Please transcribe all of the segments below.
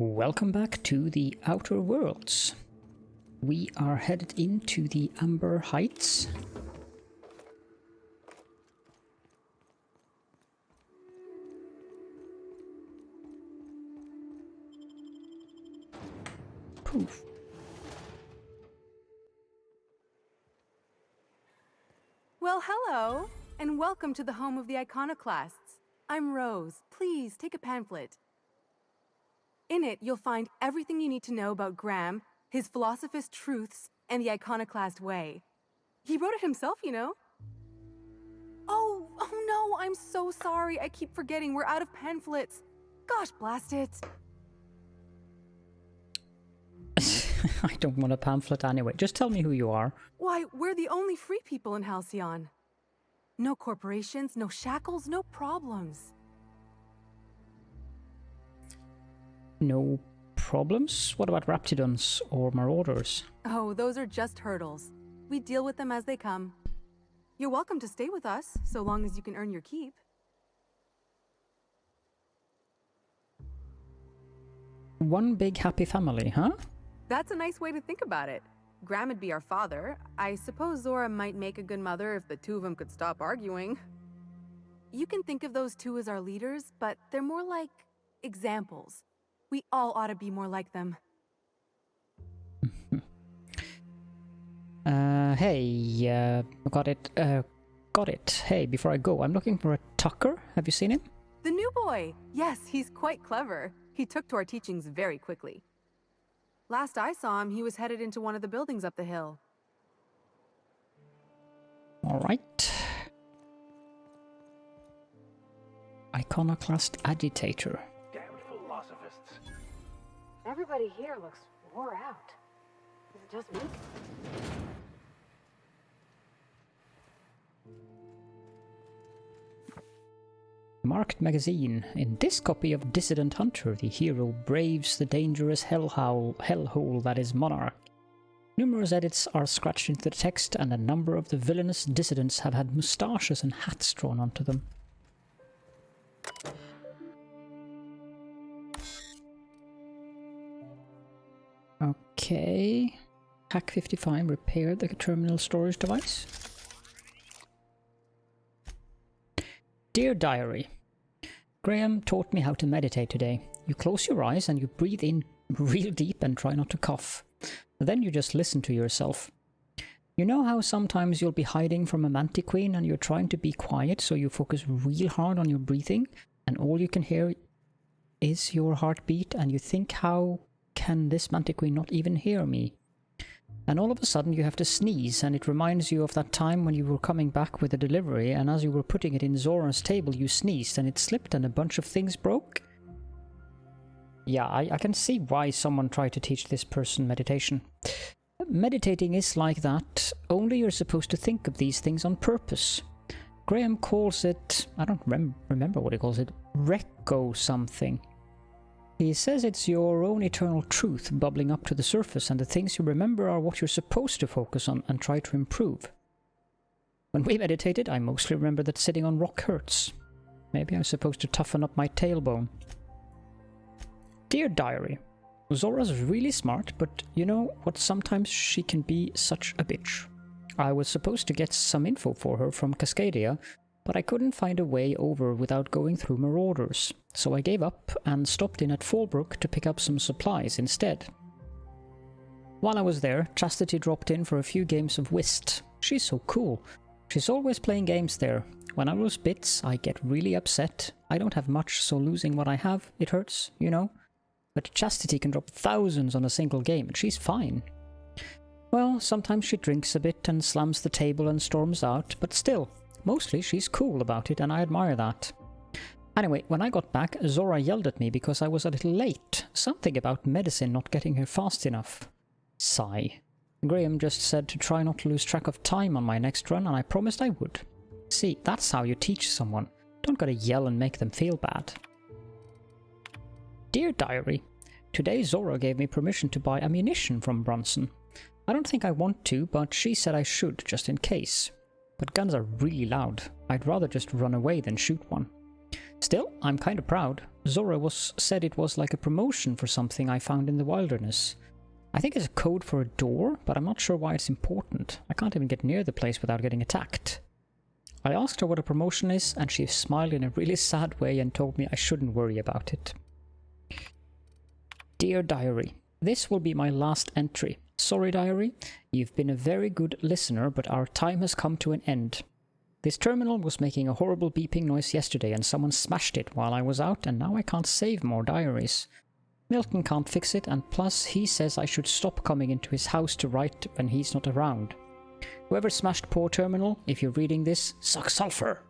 Welcome back to the Outer Worlds. We are headed into the Amber Heights. Poof. Well, hello, and welcome to the home of the Iconoclasts. I'm Rose. Please take a pamphlet. In it, you'll find everything you need to know about Graham, his philosophist truths, and the Iconoclast way. He wrote it himself, you know. Oh no, I'm so sorry. I keep forgetting we're out of pamphlets. Gosh, blast it. I don't want a pamphlet anyway. Just tell me who you are. Why, we're the only free people in Halcyon. No corporations, no shackles, no problems. No problems? What about Raptidons or Marauders? Oh, those are just hurdles. We deal with them as they come. You're welcome to stay with us, so long as you can earn your keep. One big happy family, huh? That's a nice way to think about it. Graham would be our father. I suppose Zora might make a good mother if the two of them could stop arguing. You can think of those two as our leaders, but they're more like examples. We all ought to be more like them. Got it. Hey, before I go, I'm looking for a Tucker. Have you seen him? The new boy! Yes, he's quite clever. He took to our teachings very quickly. Last I saw him, he was headed into one of the buildings up the hill. Alright. Iconoclast agitator. Damned philosophists. Everybody here looks wore out. Is it just me? Marked magazine. In this copy of Dissident Hunter, the hero braves the dangerous hellhole that is Monarch. Numerous edits are scratched into the text, and a number of the villainous dissidents have had moustaches and hats drawn onto them. Okay. Hack 55 repaired the terminal storage device. Dear Diary, Graham taught me how to meditate today. You close your eyes and you breathe in real deep and try not to cough. Then you just listen to yourself. You know how sometimes you'll be hiding from a mantiqueen and you're trying to be quiet, so you focus real hard on your breathing and all you can hear is your heartbeat, and you think, how can this mantiqueen not even hear me? And all of a sudden you have to sneeze, and it reminds you of that time when you were coming back with a delivery, and as you were putting it in Zora's table you sneezed and it slipped and a bunch of things broke. Yeah, I can see why someone tried to teach this person meditation. Meditating is like that, only you're supposed to think of these things on purpose. Graham calls it, I don't remember what he calls it, Recco something. He says it's your own eternal truth bubbling up to the surface, and the things you remember are what you're supposed to focus on and try to improve. When we meditated, I mostly remember that sitting on rock hurts. Maybe I'm supposed to toughen up my tailbone. Dear Diary, Zora's really smart, but you know what, sometimes she can be such a bitch. I was supposed to get some info for her from Cascadia, but I couldn't find a way over without going through Marauders, so I gave up and stopped in at Fallbrook to pick up some supplies instead. While I was there, Chastity dropped in for a few games of whist. She's so cool. She's always playing games there. When I lose bits, I get really upset. I don't have much, so losing what I have, it hurts, you know? But Chastity can drop thousands on a single game, and she's fine. Well, sometimes she drinks a bit and slams the table and storms out, but still, mostly she's cool about it, and I admire that. Anyway, when I got back, Zora yelled at me because I was a little late. Something about medicine not getting here fast enough. Sigh. Graham just said to try not to lose track of time on my next run, and I promised I would. See, that's how you teach someone. Don't gotta yell and make them feel bad. Dear Diary, today Zora gave me permission to buy ammunition from Bronson. I don't think I want to, but she said I should, just in case. But guns are really loud. I'd rather just run away than shoot one. Still, I'm kind of proud. Zora said it was like a promotion for something I found in the wilderness. I think it's a code for a door, but I'm not sure why it's important. I can't even get near the place without getting attacked. I asked her what a promotion is, and she smiled in a really sad way and told me I shouldn't worry about it. Dear Diary, this will be my last entry. Sorry, Diary. You've been a very good listener, but our time has come to an end. This terminal was making a horrible beeping noise yesterday, and someone smashed it while I was out, and now I can't save more diaries. Milton can't fix it, and plus he says I should stop coming into his house to write when he's not around. Whoever smashed poor terminal, if you're reading this, suck sulfur!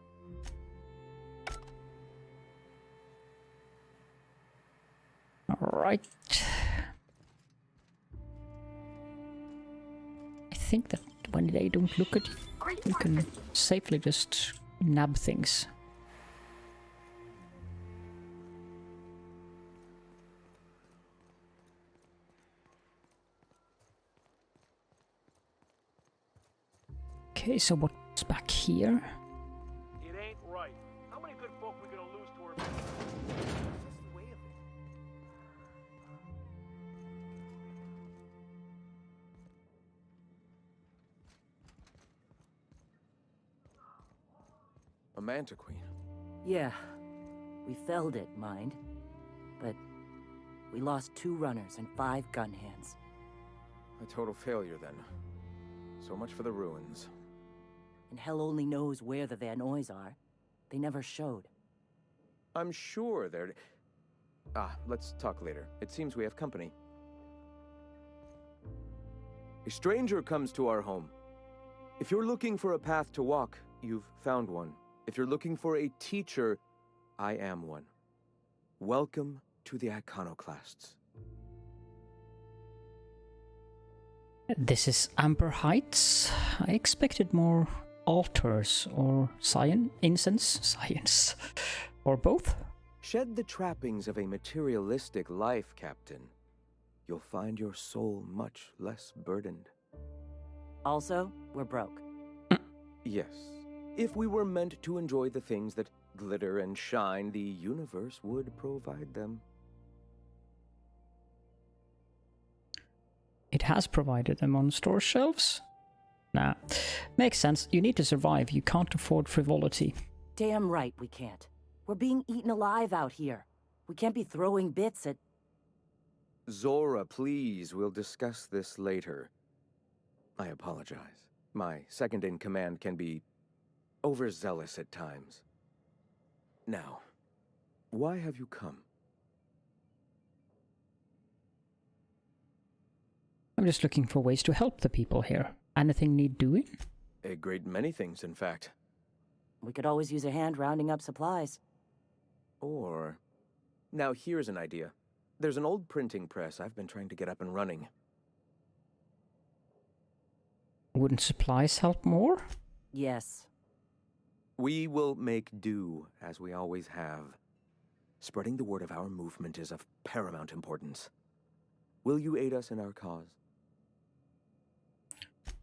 Alright. I think that when they don't look at you, you can safely just nab things. Okay, so what's back here? It ain't right. How many good folk we gonna lose to her? This is the way of it. A Manta Queen. Yeah, we felled it, mind. But we lost 2 runners and 5 gun hands. A total failure, then. So much for the ruins. And hell only knows where the Van Oys are. They never showed. I'm sure they're... let's talk later. It seems we have company. A stranger comes to our home. If you're looking for a path to walk, you've found one. If you're looking for a teacher, I am one. Welcome to the Iconoclasts. This is Amber Heights. I expected more altars or incense, or both. Shed the trappings of a materialistic life, Captain. You'll find your soul much less burdened. Also, we're broke. Yes. If we were meant to enjoy the things that glitter and shine, the universe would provide them. It has provided them on store shelves? Nah. Makes sense. You need to survive. You can't afford frivolity. Damn right we can't. We're being eaten alive out here. We can't be throwing bits at... Zora, please, we'll discuss this later. I apologize. My second-in-command can be overzealous at times. Now, why have you come? I'm just looking for ways to help the people here. Anything need doing? A great many things, in fact. We could always use a hand rounding up supplies. Or... Now here's an idea. There's an old printing press I've been trying to get up and running. Wouldn't supplies help more? Yes. We will make do, as we always have. Spreading the word of our movement is of paramount importance. Will you aid us in our cause?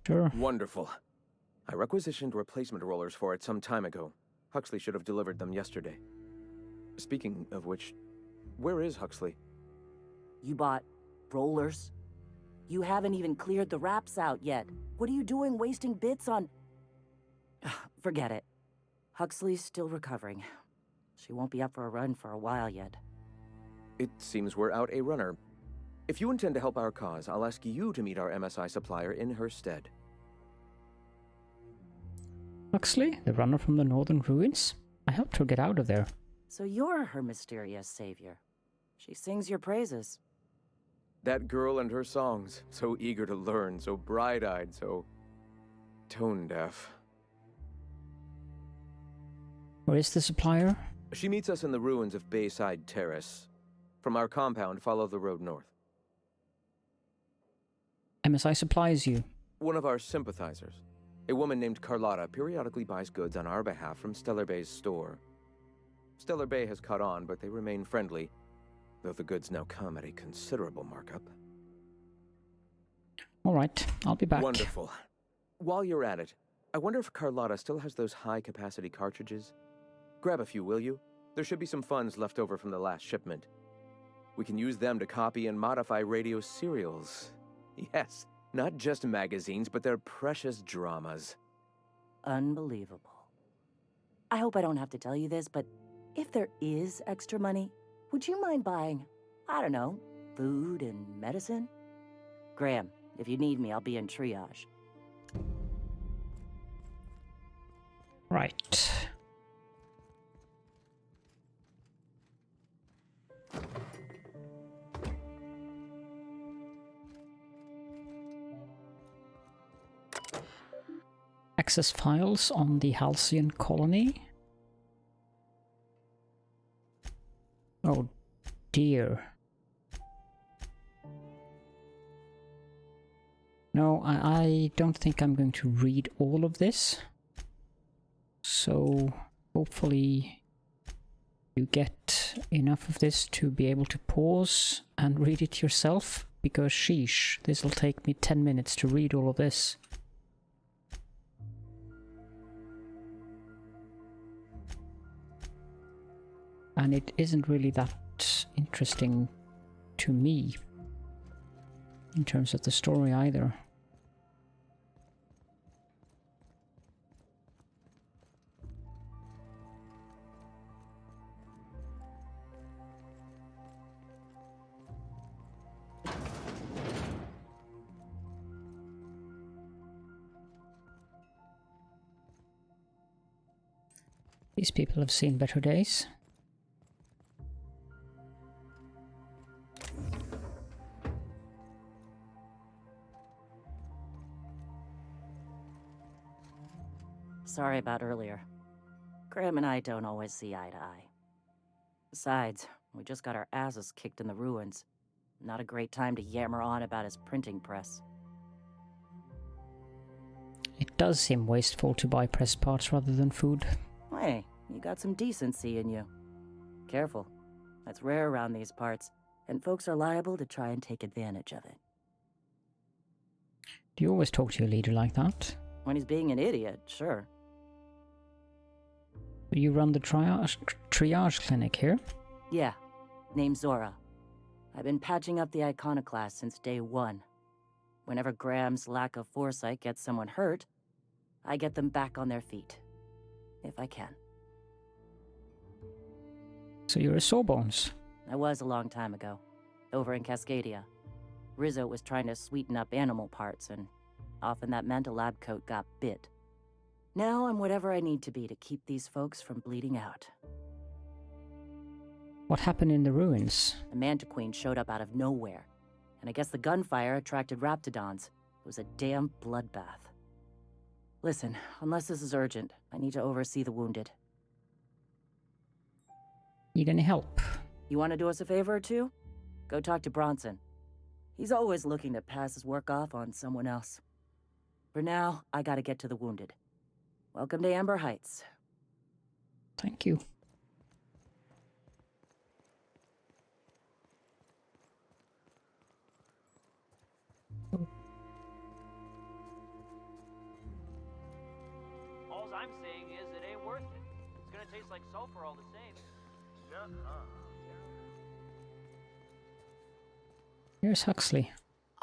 Sure. Wonderful. I requisitioned replacement rollers for it some time ago. Huxley should have delivered them yesterday. Speaking of which, where is Huxley? You bought rollers? You haven't even cleared the wraps out yet. What are you doing wasting bits on... Forget it. Huxley's still recovering. She won't be up for a run for a while yet. It seems we're out a runner. If you intend to help our cause, I'll ask you to meet our MSI supplier in her stead. Huxley, the runner from the northern ruins? I helped her get out of there. So you're her mysterious savior. She sings your praises. That girl and her songs, so eager to learn, so bright-eyed, so tone-deaf. Where is the supplier? She meets us in the ruins of Bayside Terrace. From our compound, follow the road north. MSI supplies you. One of our sympathizers, a woman named Carlotta, periodically buys goods on our behalf from Stellar Bay's store. Stellar Bay has caught on, but they remain friendly, though the goods now come at a considerable markup. Alright, I'll be back. Wonderful. While you're at it, I wonder if Carlotta still has those high-capacity cartridges? Grab a few, will you? There should be some funds left over from the last shipment. We can use them to copy and modify radio serials. Yes, not just magazines, but their precious dramas. Unbelievable. I hope I don't have to tell you this, but if there is extra money, would you mind buying, I don't know, food and medicine? Graham, if you need me, I'll be in Triage. Right. Access files on the Halcyon colony. Oh dear. No, I don't think I'm going to read all of this. So hopefully you get enough of this to be able to pause and read it yourself, because sheesh, this will take me 10 minutes to read all of this. And it isn't really that interesting to me in terms of the story either. These people have seen better days. Sorry about earlier. Graham and I don't always see eye to eye. Besides, we just got our asses kicked in the ruins. Not a great time to yammer on about his printing press. It does seem wasteful to buy press parts rather than food. Hey, you got some decency in you. Careful. That's rare around these parts, and folks are liable to try and take advantage of it. Do you always talk to your leader like that? When he's being an idiot, sure. You run the triage clinic here? Yeah, name's Zora. I've been patching up the Iconoclasts since day one. Whenever Graham's lack of foresight gets someone hurt, I get them back on their feet. If I can. So you're a sawbones? I was a long time ago, over in Cascadia. Rizzo was trying to sweeten up animal parts, and often that meant a lab coat got bit. Now I'm whatever I need to be to keep these folks from bleeding out. What happened in the ruins? The Mantiqueen showed up out of nowhere, and I guess the gunfire attracted raptidons. It was a damn bloodbath. Listen, unless this is urgent, I need to oversee the wounded. Need any help? You want to do us a favor or two? Go talk to Bronson. He's always looking to pass his work off on someone else. For now, I gotta get to the wounded. Welcome to Amber Heights. Thank you. All I'm saying is it ain't worth it. It's gonna taste like sulfur all the same. Nuh-uh. Here's Huxley.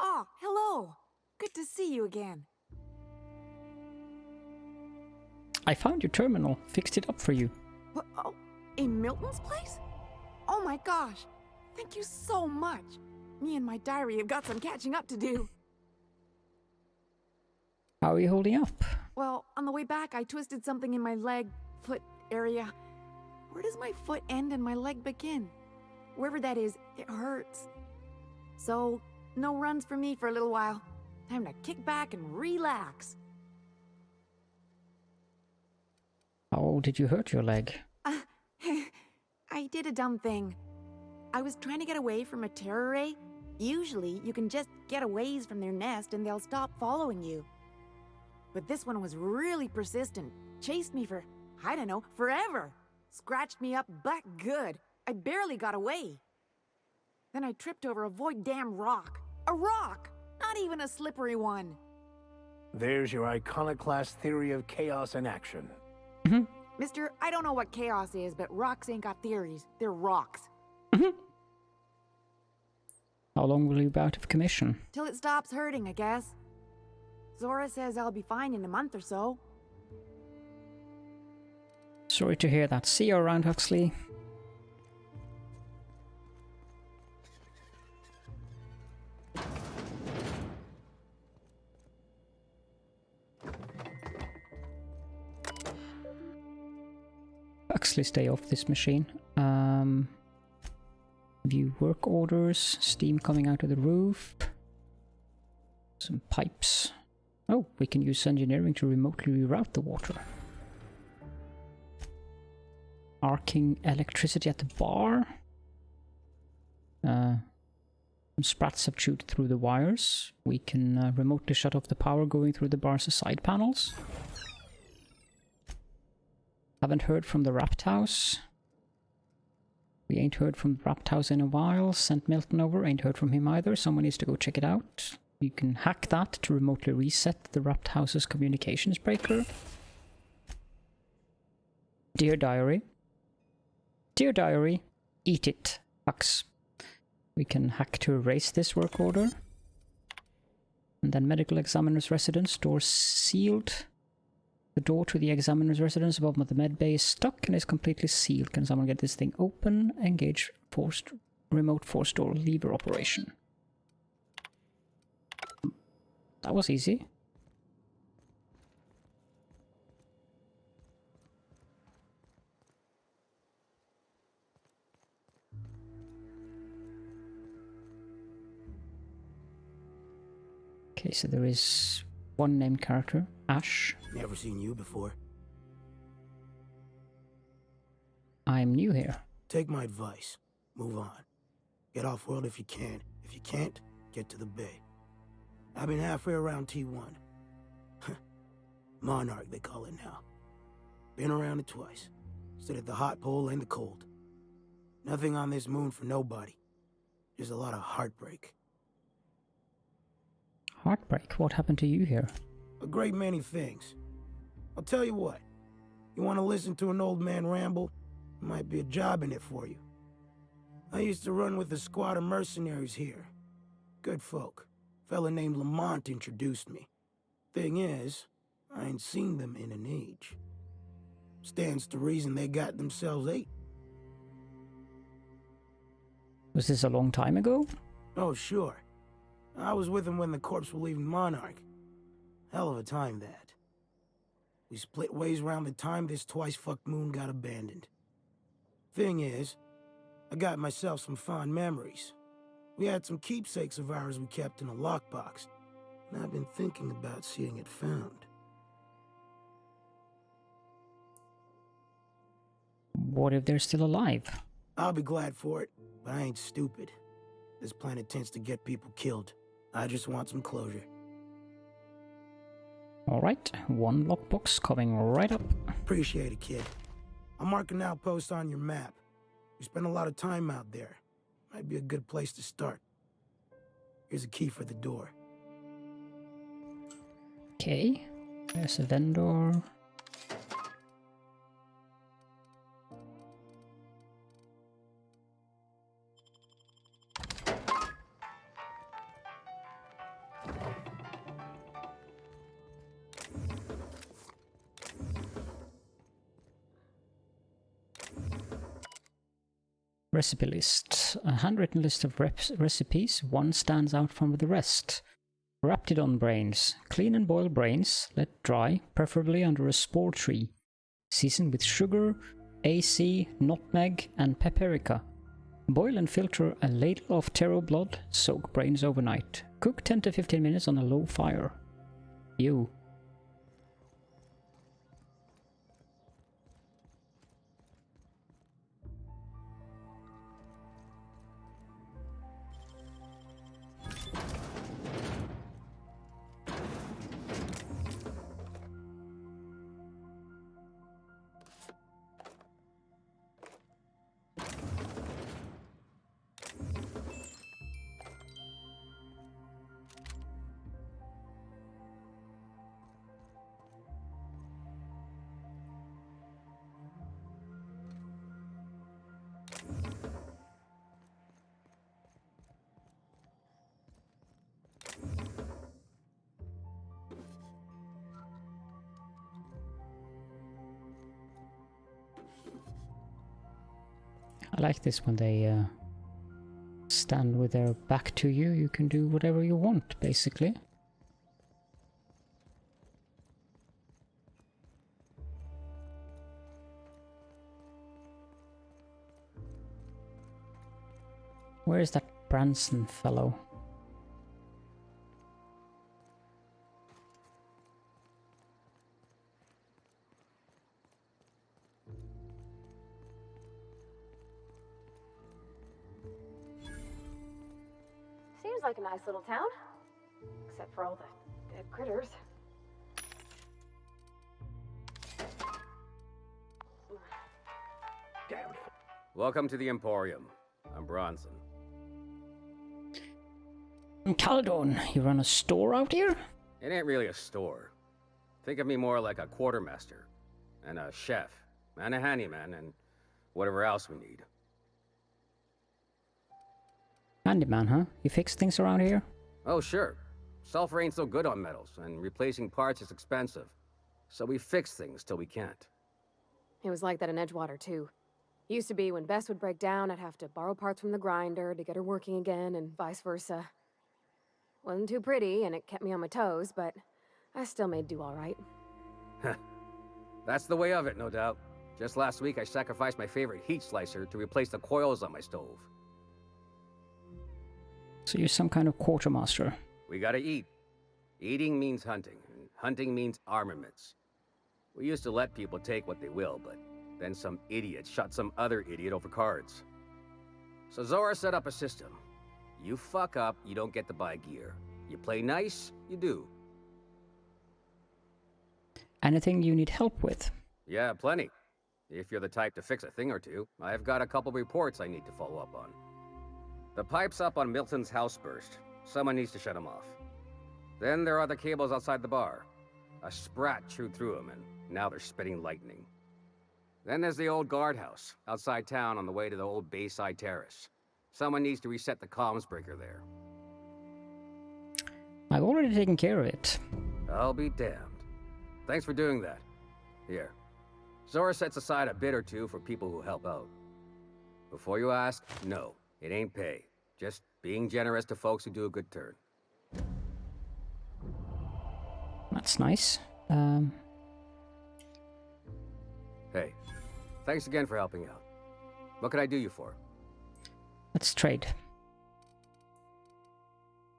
Ah, hello. Good to see you again. I found your terminal. Fixed it up for you. What, oh, in Milton's place? Oh my gosh. Thank you so much. Me and my diary have got some catching up to do. How are you holding up? Well, on the way back, I twisted something in my leg, foot area. Where does my foot end and my leg begin? Wherever that is, it hurts. So, no runs for me for a little while. Time to kick back and relax. How did you hurt your leg? I did a dumb thing. I was trying to get away from a terror ray. Usually, you can just get a ways from their nest and they'll stop following you. But this one was really persistent. Chased me for, I don't know, forever. Scratched me up back good. I barely got away. Then I tripped over a void damn rock. A rock! Not even a slippery one. There's your Iconoclast theory of chaos in action. Mister, I don't know what chaos is, but rocks ain't got theories. They're rocks. How long will you be out of commission? Till it stops hurting, I guess. Zora says I'll be fine in a month or so. Sorry to hear that. See you around, Huxley. Huxley, stay off this machine. View work orders. Steam coming out of the roof. Some pipes. Oh, we can use engineering to remotely reroute the water. Arcing electricity at the bar. Some sprats have chewed through the wires. We can remotely shut off the power going through the bar's side panels. Haven't heard from the Rapt House. We ain't heard from the Rapt House in a while. Sent Milton over, ain't heard from him either. Someone needs to go check it out. You can hack that to remotely reset the Rapt House's communications breaker. Dear Diary. Dear Diary, eat it, Hux. We can hack to erase this work order. And then medical examiner's residence, door sealed. The door to the examiner's residence above the med bay is stuck and is completely sealed. Can someone get this thing open? Engage remote force door lever operation. That was easy. Okay, so there is one named character, Ash. Never seen you before. I'm new here. Take my advice. Move on. Get off-world if you can. If you can't, get to the bay. I've been halfway around T1. Monarch, they call it now. Been around it twice. Stood at the hot pole and the cold. Nothing on this moon for nobody. Just a lot of heartbreak. Heartbreak? What happened to you here? A great many things. I'll tell you what. You want to listen to an old man ramble? Might be a job in it for you. I used to run with a squad of mercenaries here. Good folk. Fella named Lamont introduced me. Thing is, I ain't seen them in an age. Stands to reason they got themselves ate. Was this a long time ago? Oh, sure. I was with them when the corps were leaving Monarch. Hell of a time, that. We split ways around the time this twice-fucked moon got abandoned. Thing is, I got myself some fond memories. We had some keepsakes of ours we kept in a lockbox, and I've been thinking about seeing it found. What if they're still alive? I'll be glad for it, but I ain't stupid. This planet tends to get people killed. I just want some closure. Alright, one lockbox coming right up. Appreciate it, kid. I'll mark an outpost on your map. We spend a lot of time out there. Might be a good place to start. Here's a key for the door. Okay, there's a vendor. Recipe list. A handwritten list of recipes. One stands out from the rest. Raptidon brains. Clean and boil brains. Let dry, preferably under a spore tree. Season with sugar, AC, nutmeg, and paprika. Boil and filter a ladle of taro blood. Soak brains overnight. Cook 10 to 15 minutes on a low fire. Ew. like this when they stand with their back to you. You can do whatever you want, basically. Where is that Branson fellow? Seems like a nice little town. Except for all the dead critters. Welcome to the Emporium. I'm Bronson. Caledorn, you run a store out here? It ain't really a store. Think of me more like a quartermaster, and a chef, and a handyman, and whatever else we need. Handyman, huh? You fix things around here? Oh, sure. Sulfur ain't so good on metals, and replacing parts is expensive. So we fix things till we can't. It was like that in Edgewater, too. Used to be when Bess would break down, I'd have to borrow parts from the grinder to get her working again, and vice versa. Wasn't too pretty, and it kept me on my toes, but I still made do all right. That's the way of it, no doubt. Just last week, I sacrificed my favorite heat slicer to replace the coils on my stove. So you're some kind of quartermaster. We gotta eat. Eating means hunting, and hunting means armaments. We used to let people take what they will, but then some idiot shot some other idiot over cards. So Zora set up a system. You fuck up, you don't get to buy gear. You play nice, you do. Anything you need help with? Yeah, plenty. If you're the type to fix a thing or two, I've got a couple reports I need to follow up on. The pipes up on Milton's house burst. Someone needs to shut them off. Then there are the cables outside the bar. A sprat chewed through them, and now they're spitting lightning. Then there's the old guardhouse, outside town on the way to the old Bayside Terrace. Someone needs to reset the comms breaker there. I've already taken care of it. I'll be damned. Thanks for doing that. Here. Zora sets aside a bit or two for people who help out. Before you ask, no, it ain't pay. Just being generous to folks who do a good turn. That's nice. Hey, thanks again for helping out. What can I do you for? Let's trade.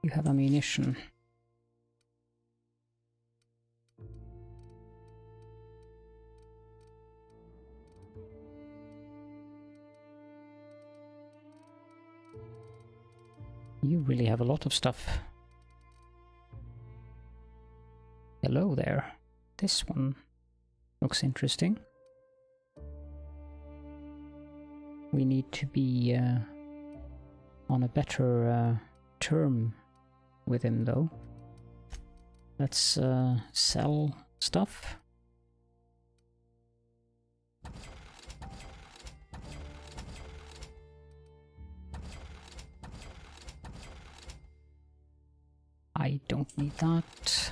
You have ammunition. You really have a lot of stuff. Hello there. This one looks interesting. We need to be on a better term with him, though. Let's sell stuff. I don't need that.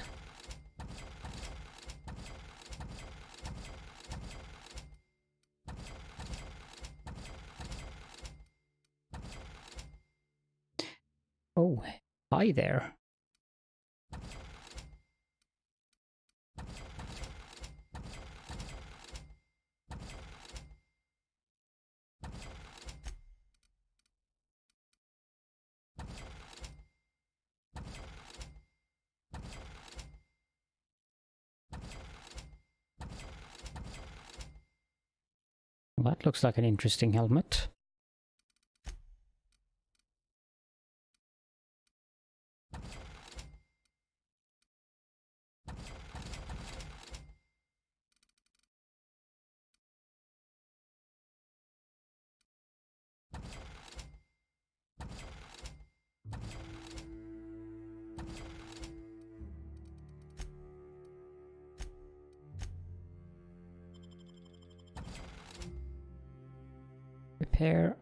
Oh, hi there. Well, that looks like an interesting helmet. Repair.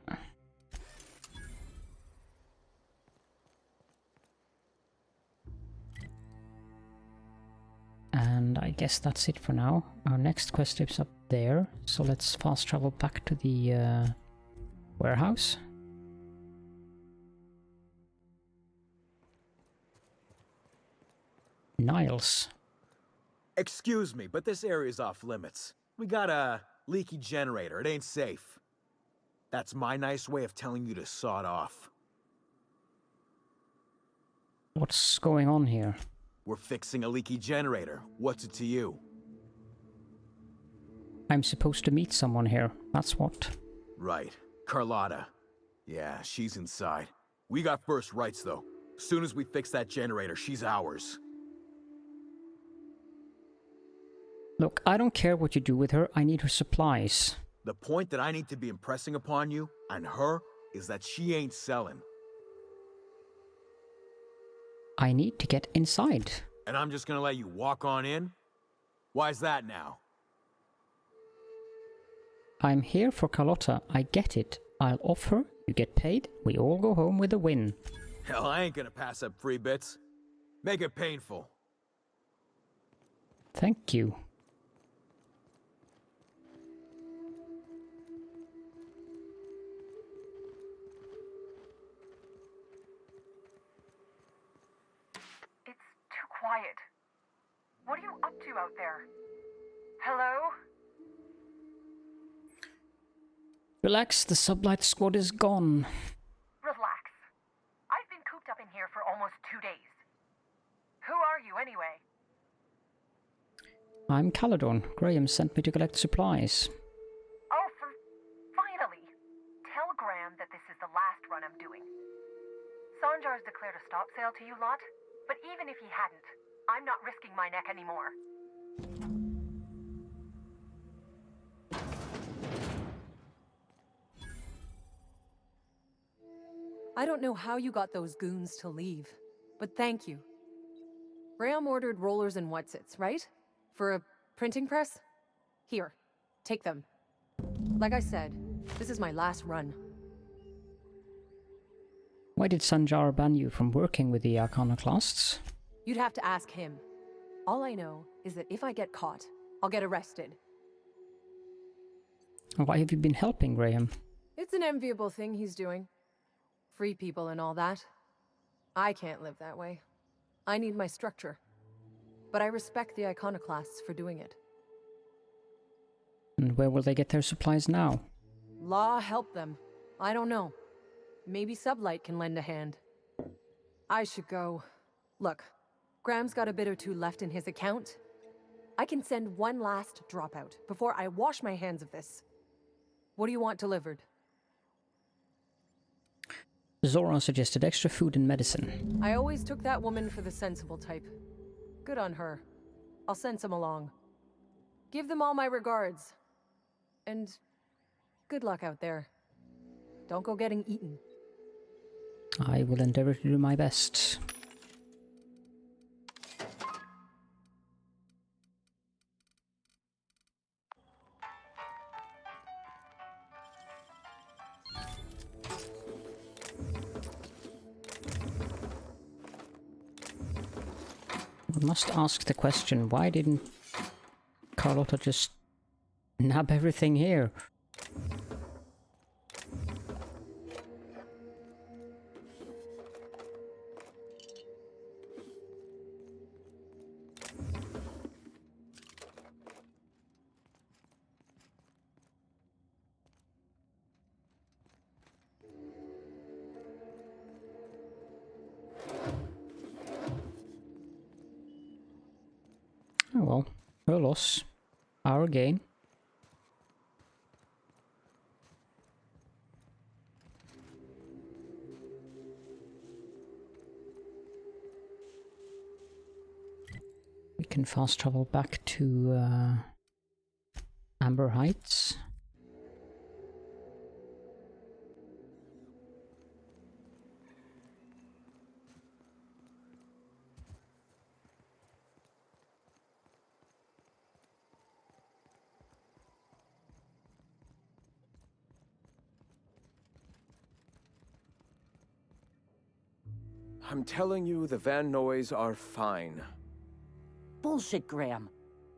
And I guess that's it for now. Our next quest is up there, so let's fast travel back to the Warehouse. Niles. Excuse me, but this area's off limits. We got a leaky generator. It ain't safe. That's my nice way of telling you to sod off. What's going on here? We're fixing a leaky generator. What's it to you? I'm supposed to meet someone here, that's what. Right. Carlotta. Yeah, she's inside. We got first rights, though. Soon as we fix that generator, she's ours. Look, I don't care what you do with her, I need her supplies. The point that I need to be impressing upon you, and her, is that she ain't selling. I need to get inside. And I'm just gonna let you walk on in? Why's that now? I'm here for Carlotta, I get it. I'll off her, you get paid, we all go home with a win. Hell, I ain't gonna pass up free bits. Make it painful. Thank you. It's too quiet. What are you up to out there? Hello? Relax, the sublight squad is gone. Relax. I've been cooped up in here for almost 2 days. Who are you, anyway? I'm Caledorn. Graham sent me to collect supplies. Oh, finally! Tell Graham that this is the last run I'm doing. Sanjar's declared a stop sale to you lot, but even if he hadn't, I'm not risking my neck anymore. I don't know how you got those goons to leave, but thank you. Graham ordered rollers and whatsits, right? For a printing press? Here, take them. Like I said, this is my last run. Why did Sanjar ban you from working with the Iconoclasts? You'd have to ask him. All I know is that if I get caught, I'll get arrested. Why have you been helping Graham? It's an enviable thing he's doing. Free people and all that. I can't live that way. I need my structure. But I respect the Iconoclasts for doing it. And where will they get their supplies now? Law help them. I don't know. Maybe Sublight can lend a hand. I should go. Look, Graham's got a bit or two left in his account. I can send one last dropout before I wash my hands of this. What do you want delivered? Zora suggested extra food and medicine. I always took that woman for the sensible type. Good on her. I'll send some along. Give them all my regards. And good luck out there. Don't go getting eaten. I will endeavor to do my best. I must ask the question, why didn't Carlotta just nab everything here? Oh well, her loss, our gain. We can fast travel back to Amber Heights. I'm telling you, the Van Noys are fine. Bullshit, Graham.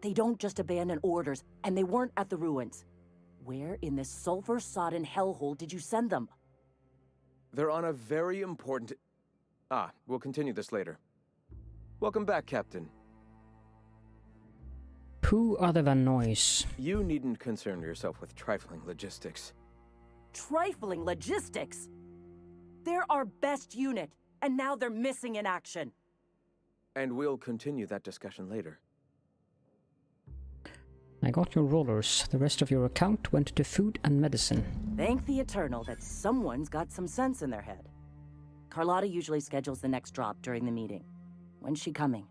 They don't just abandon orders, and they weren't at the ruins. Where in this sulfur-sodden hellhole did you send them? They're on a very important... we'll continue this later. Welcome back, Captain. Who are the Van Noys? You needn't concern yourself with trifling logistics. Trifling logistics? They're our best unit, and now they're missing in action. And we'll continue that discussion later. I got your rollers. The rest of your account went to food and medicine. Thank the Eternal that someone's got some sense in their head. Carlotta usually schedules the next drop during the meeting. When's she coming?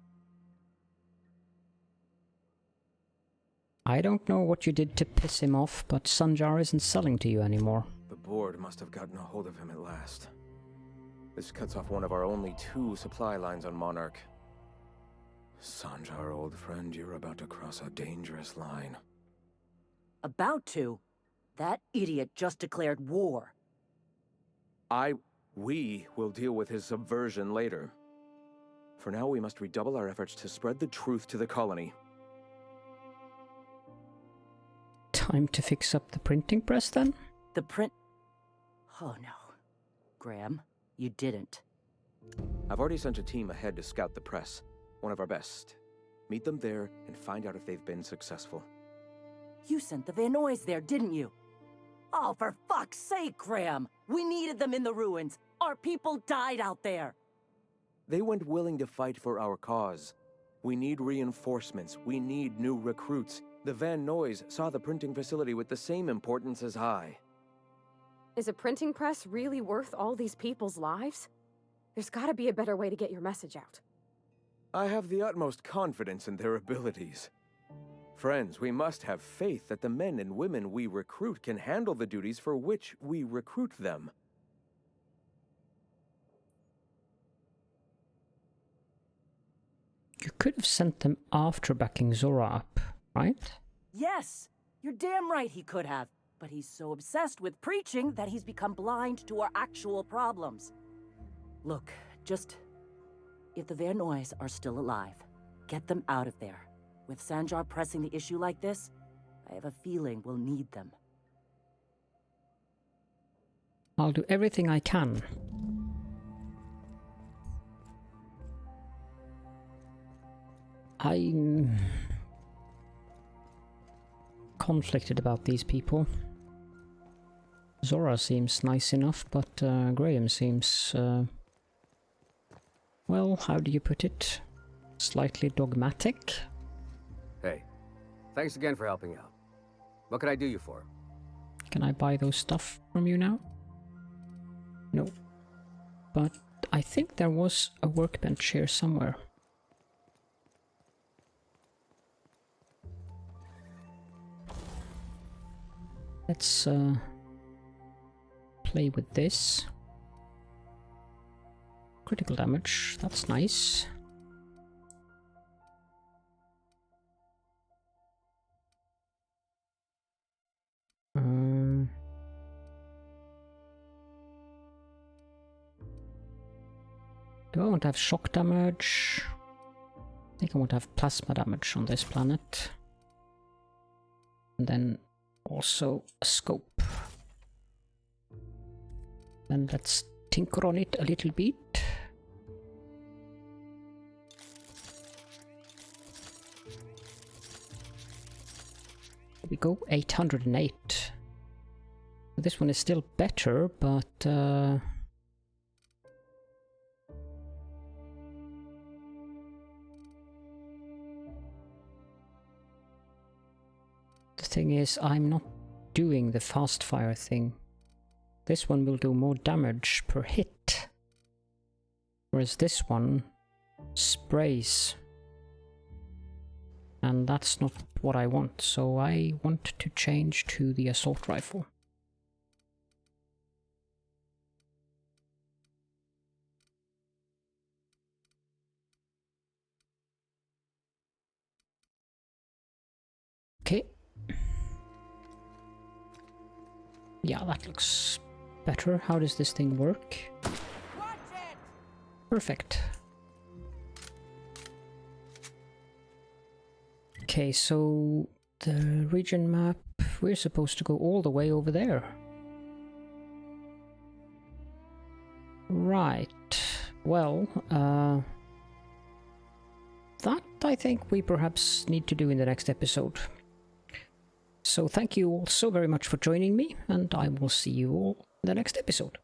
I don't know what you did to piss him off, but Sanjar isn't selling to you anymore. The board must have gotten a hold of him at last. This cuts off one of our only 2 supply lines on Monarch. Sanjar, old friend, you're about to cross a dangerous line. About to? That idiot just declared war. We will deal with his subversion later. For now, we must redouble our efforts to spread the truth to the colony. Time to fix up the printing press, then? The print... Oh no. Graham, you didn't. I've already sent a team ahead to scout the press. One of our best. Meet them there and find out if they've been successful. You sent the Van Noys there, didn't you? Oh, for fuck's sake, Graham! We needed them in the ruins! Our people died out there! They went willing to fight for our cause. We need reinforcements. We need new recruits. The Van Noys saw the printing facility with the same importance as I. Is a printing press really worth all these people's lives? There's gotta be a better way to get your message out. I have the utmost confidence in their abilities. Friends, we must have faith that the men and women we recruit can handle the duties for which we recruit them. You could have sent them after backing Zora up, right? Yes! You're damn right he could have. But he's so obsessed with preaching that he's become blind to our actual problems. Look, just... If the Van Noys are still alive, get them out of there. With Sanjar pressing the issue like this, I have a feeling we'll need them. I'll do everything I can. I'm conflicted about these people. Zora seems nice enough, but Graham seems... well, how do you put it? Slightly dogmatic? Hey, thanks again for helping out. What can I do you for? Can I buy those stuff from you now? No. But I think there was a workbench here somewhere. Let's play with this. Critical damage, that's nice. Do I want to have shock damage? I think I want to have plasma damage on this planet. And then also a scope. Then let's tinker on it a little bit. Here we go, 808. This one is still better, but the thing is, I'm not doing the fast fire thing. This one will do more damage per hit, whereas this one sprays. And that's not what I want, so I want to change to the assault rifle. Okay. Yeah, that looks better. How does this thing work? Perfect. Okay, so the region map we're supposed to go all the way over there. Right. Well, that I think we perhaps need to do in the next episode. So thank you all so very much for joining me, and I will see you all in the next episode.